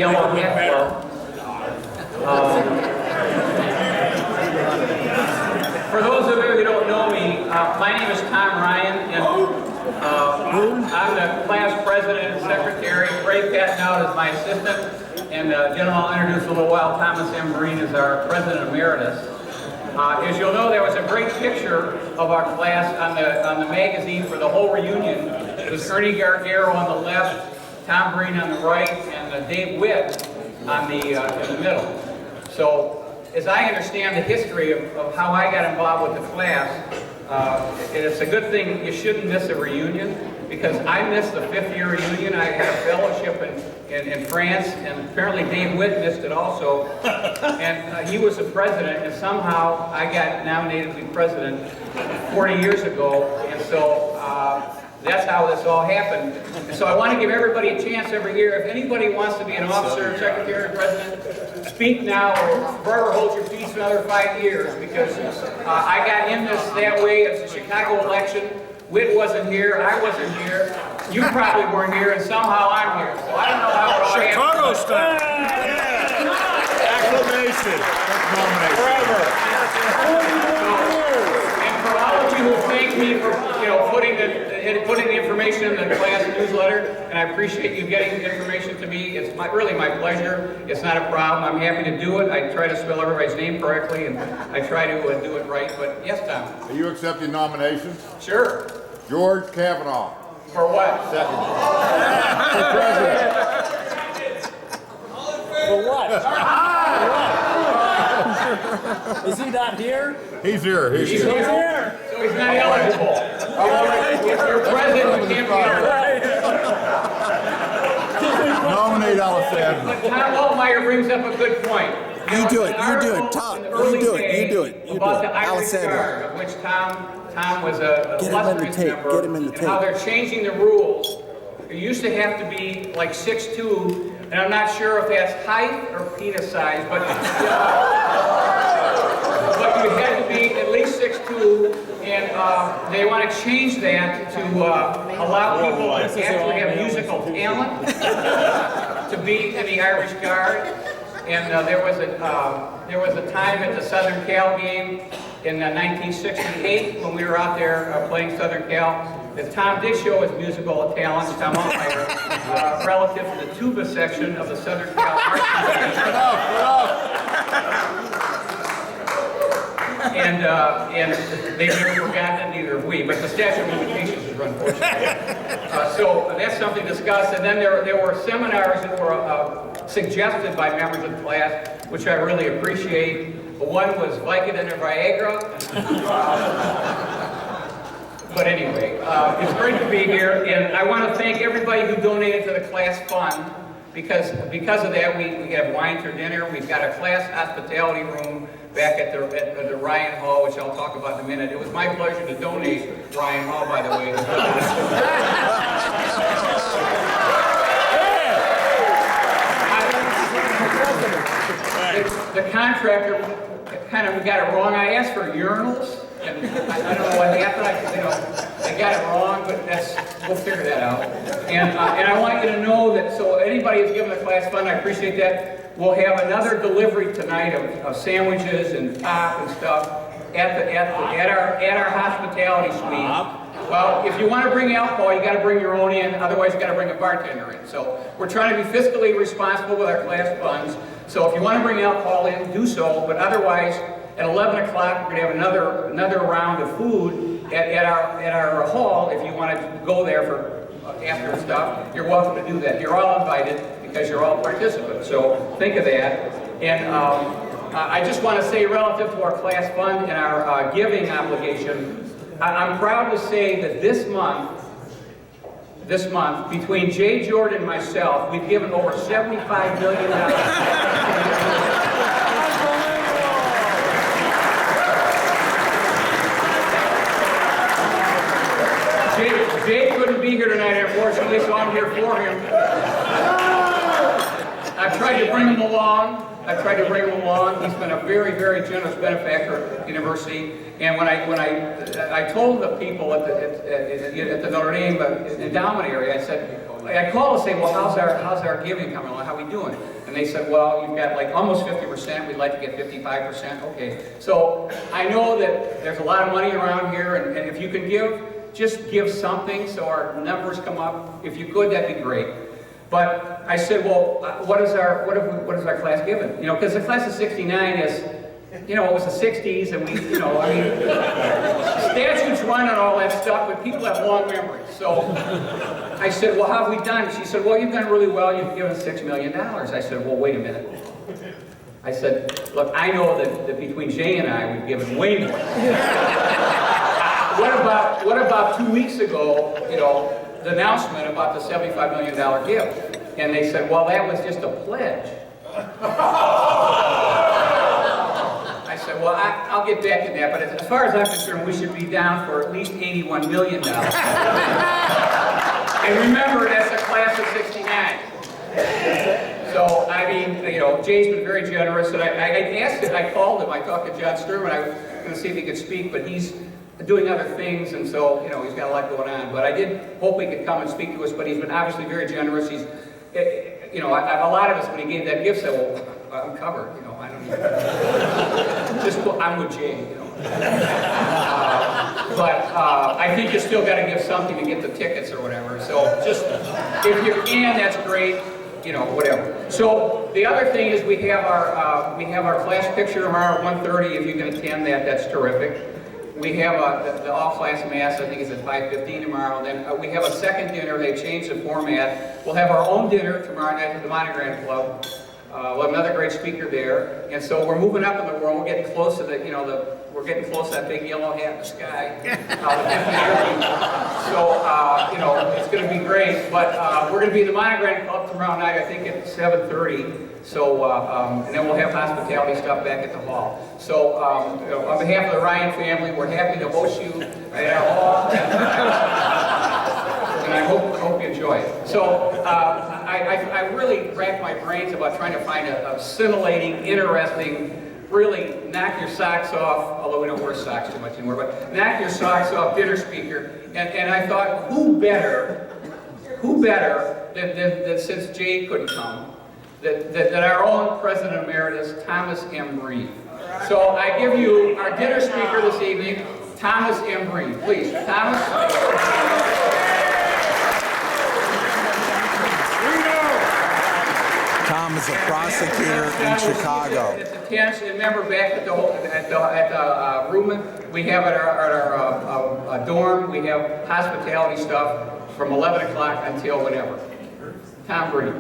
Yellow Hat Club. For those of you who don't know me, my name is Tom Ryan, and I'm the class president and secretary. Ray Patnout is my assistant, and the gentleman I'll introduce in a little while, Thomas M. Breen, is our president emeritus. As you'll know, there was a great picture of our class on the magazine for the whole reunion. It was Ernie Gargaro on the left, Tom Breen on the right, and Dave Witt on in the middle. So, as I understand the history of how I got involved with the class, it's a good thing you shouldn't miss a reunion, because I missed the 5th year reunion. I had a fellowship in France, and apparently Dave Witt missed it also. And he was the president, and somehow I got nominated to be president 40 years ago, and so that's how this all happened. And so I want to give everybody a chance every year. If anybody wants to be an officer, secretary, president, speak now or forever hold your peace for another 5 years, because I got in this that way. It's a Chicago election. Witt wasn't here, I wasn't here, you probably weren't here, and somehow I'm here. So I don't know how it all happened. Chicago style. Yeah. Acclamation. Forever. And for all of you who thank me for putting the information in the class newsletter, and I appreciate you getting the information to me. It's really my pleasure. It's not a problem. I'm happy to do it. I try to spell everybody's name correctly, and I try to do it right. But yes, Tom. Are you accepting nominations? Sure. George Kavanaugh. For what? Second. For what? Is he not here? He's here. He's here. So he's not eligible. If you're president, you can't be Nominate Alessandro. But Tom Altmeyer brings up a good point. You do it, Tom. You do it. About the Irish Guard, of which Tom was a illustrious member. Get him in the tape. And how they're changing the rules. It used to have to be like 6'2", and I'm not sure if that's height or penis size, but but you had to be at least 6'2", and they want to change that to allow people to actually have musical talent to be in the Irish Guard. And there was a time at the Southern Cal game in 1968 when we were out there playing Southern Cal that Tom did show his musical talents, Tom Altmeyer, relative to the tuba section of the Southern Cal marching band. And they've never forgotten it, neither have we, but the statute of limitations is run fortunately. So that's something discussed, and then there were seminars that were suggested by members of the class, which I really appreciate. One was Vicodin or Viagra. But anyway, it's great to be here, and I want to thank everybody who donated to the class fund, because of that we have wine for dinner. We've got a class hospitality room back at the Ryan Hall, which I'll talk about in a minute. It was my pleasure to donate Ryan Hall, by the way. The contractor kind of got it wrong. I asked for urinals, and I don't know what happened. I got it wrong, but we'll figure that out. And I want you to know that, so anybody who's given the class fund, I appreciate that. We'll have another delivery tonight of sandwiches and pop and stuff at our hospitality suite. Well, if you want to bring alcohol, you got to bring your own in. Otherwise, you got to bring a bartender in. So we're trying to be fiscally responsible with our class funds. So if you want to bring alcohol in, do so. But otherwise, at 11 o'clock, we're going to have another round of food at our hall. If you want to go there for after stuff, you're welcome to do that. You're all invited because you're all participants. So think of that. And I just want to say, relative to our class fund and our giving obligation, I'm proud to say that this month, between Jay Jordan and myself, we've given over $75 million. Jay couldn't be here tonight, unfortunately, so I'm here for him. I've tried to bring him along. He's been a very, very generous benefactor at the university. And when I told the people at the Notre Dame endowment area, I called to say, well, how's our giving coming along? How are we doing? And they said, well, you've got like almost 50%. We'd like to get 55%. Okay. So I know that there's a lot of money around here, and if you can give, just give something so our numbers come up. If you could, that'd be great. But I said, well, what is our class given? You know, because the class of '69 is, you know, it was the '60s, and statutes run and all that stuff, but people have long memories. So I said, well, how have we done? She said, well, you've done really well. You've given $6 million. I said, well, wait a minute. I said, look, I know that between Jay and I, we've given way more. What about 2 weeks ago, you know, the announcement about the $75 million gift? And they said, well, that was just a pledge. I said, well, I'll get back to that, but as far as I'm concerned, we should be down for at least $81 million. And remember, that's a class of '69. So, I mean, you know, Jay's been very generous, and I called him, I talked to John Sturman, I was going to see if he could speak, but he's doing other things, and so, you know, he's got a lot going on. But I did hope he could come and speak to us, but he's been obviously very generous. He's, you know, a lot of us, when he gave that gift, said, well, I'm covered, you know, I don't need I'm with Jay, you know. But I think you still got to give something to get the tickets or whatever. So just, if you can, that's great, you know, whatever. So the other thing is we have our class picture tomorrow at 1:30. If you can attend that, that's terrific. We have the all-class mass, I think it's at 5:15 tomorrow. Then we have a second dinner. They changed the format. We'll have our own dinner tomorrow night at the Monogram Club. We'll have another great speaker there. And so we're moving up in the world. We're getting close to we're getting close to that big yellow hat in the sky. So, you know, it's going to be great. But we're going to be in the Monogram Club tomorrow night, I think at 7:30. So, and then we'll have hospitality stuff back at the hall. So, you know, on behalf of the Ryan family, we're happy to host you at our hall. And I hope you enjoy it. So, I really racked my brains about trying to find a scintillating, interesting, really knock your socks off, although we don't wear socks too much anymore, but knock your socks off dinner speaker. And I thought, who better than since Jay couldn't come, that our own President Emeritus, Thomas M. Breen. So I give you our dinner speaker this evening, Thomas M. Breen. Please, Thomas. Tom is a prosecutor in Chicago. It's a tense. Remember back at the room we have at our dorm, we have hospitality stuff from 11 o'clock until whenever. Tom Breen.